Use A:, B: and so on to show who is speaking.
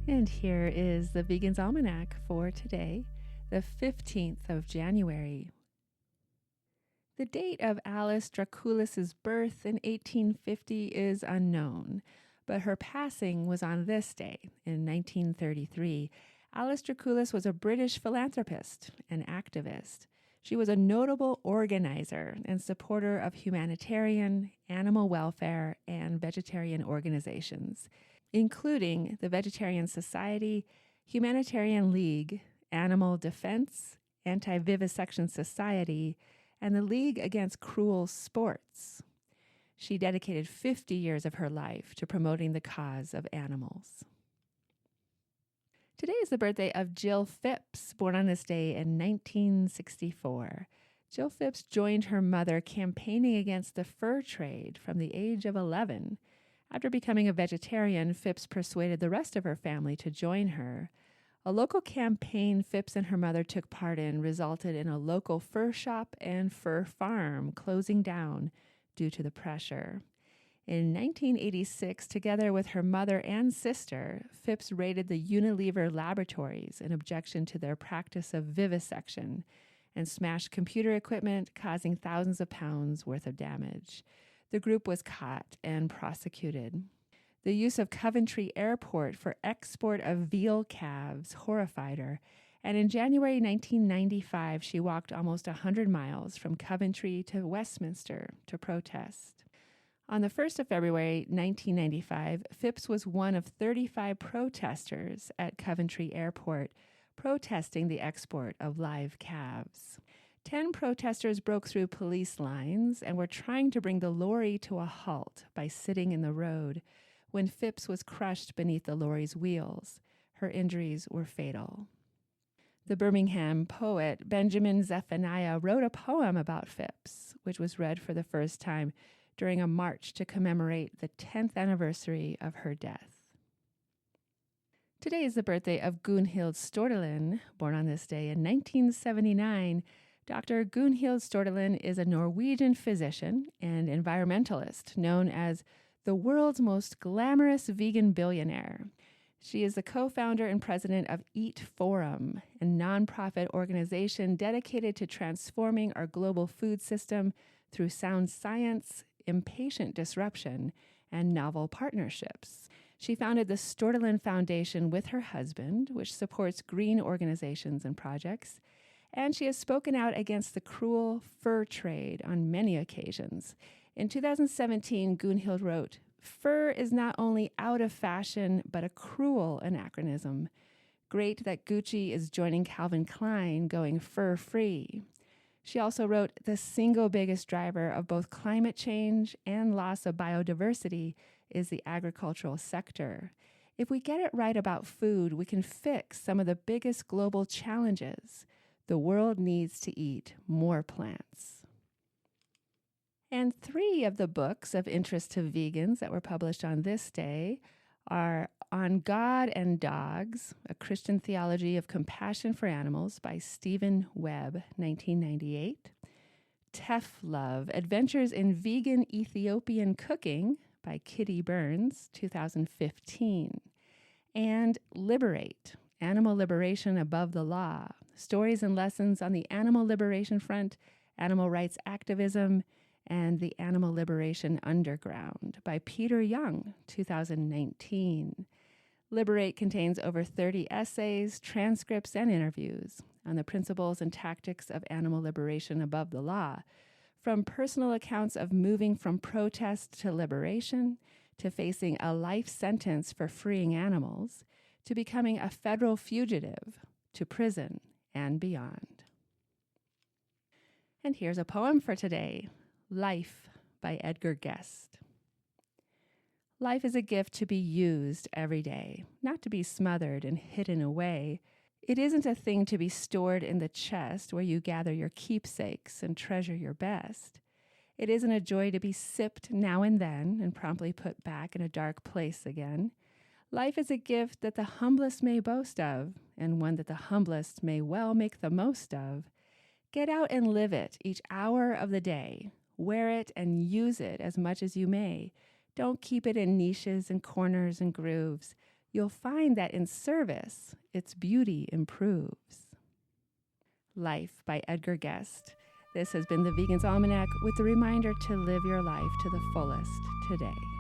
A: And here is the Vegan's Almanac for today, the 15th of January. The date of Alice Drakoules' birth in 1850 is unknown, but her passing was on this day in 1933. Alice Drakoules was a British philanthropist and activist. She was a notable organizer and supporter of humanitarian, animal welfare, and vegetarian organizations, including the Vegetarian Society, Humanitarian League, Animal Defense, Anti-Vivisection Society, and the League Against Cruel Sports. She dedicated 50 years of her life to promoting the cause of animals. Today is the birthday of Jill Phipps, born on this day in 1964. Jill Phipps joined her mother campaigning against the fur trade from the age of 11. After becoming a vegetarian, Phipps persuaded the rest of her family to join her. A local campaign Phipps and her mother took part in resulted in a local fur shop and fur farm closing down due to the pressure. In 1986, together with her mother and sister, Phipps raided the Unilever laboratories in objection to their practice of vivisection and smashed computer equipment, causing thousands of pounds worth of damage. The group was caught and prosecuted. The use of Coventry Airport for export of veal calves horrified her, and in January 1995, she walked almost 100 miles from Coventry to Westminster to protest. On the 1st of February 1995, Phipps was one of 35 protesters at Coventry Airport protesting the export of live calves. 10 protesters broke through police lines and were trying to bring the lorry to a halt by sitting in the road when Phipps was crushed beneath the lorry's wheels. Her injuries were fatal. The Birmingham poet Benjamin Zephaniah wrote a poem about Phipps, which was read for the first time during a march to commemorate the 10th anniversary of her death. Today is the birthday of Gunhild Stordalen, born on this day in 1979. Dr. Gunhild Stordalen is a Norwegian physician and environmentalist known as the world's most glamorous vegan billionaire. She is the co-founder and president of Eat Forum, a nonprofit organization dedicated to transforming our global food system through sound science, impatient disruption, and novel partnerships. She founded the Stordalen Foundation with her husband, which supports green organizations and projects, and she has spoken out against the cruel fur trade on many occasions. In 2017, Gunhild wrote, "Fur is not only out of fashion, but a cruel anachronism. Great that Gucci is joining Calvin Klein going fur-free." She also wrote, "The single biggest driver of both climate change and loss of biodiversity is the agricultural sector. If we get it right about food, we can fix some of the biggest global challenges. The world needs to eat more plants." And 3 of the books of interest to vegans that were published on this day are On God and Dogs, A Christian Theology of Compassion for Animals by Stephen Webb, 1998. Teff Love, Adventures in Vegan Ethiopian Cooking by Kittee Berns, 2015. And Liberate, Animal Liberation Above the Law, Stories and Lessons on the Animal Liberation Front, Animal Rights Activism, and the Animal Liberation Underground by Peter Young, 2019. Liberate contains over 30 essays, transcripts, and interviews on the principles and tactics of animal liberation above the law, from personal accounts of moving from protest to liberation, to facing a life sentence for freeing animals, to becoming a federal fugitive, to prison, and beyond. And here's a poem for today, Life by Edgar Guest. Life is a gift to be used every day, not to be smothered and hidden away. It isn't a thing to be stored in the chest where you gather your keepsakes and treasure your best. It isn't a joy to be sipped now and then and promptly put back in a dark place again. Life is a gift that the humblest may boast of, and one that the humblest may well make the most of. Get out and live it each hour of the day. Wear it and use it as much as you may. Don't keep it in niches and corners and grooves. you'll find that in service, its beauty improves. Life by Edgar Guest. This has been the Vegan's Almanac with the reminder to live your life to the fullest today.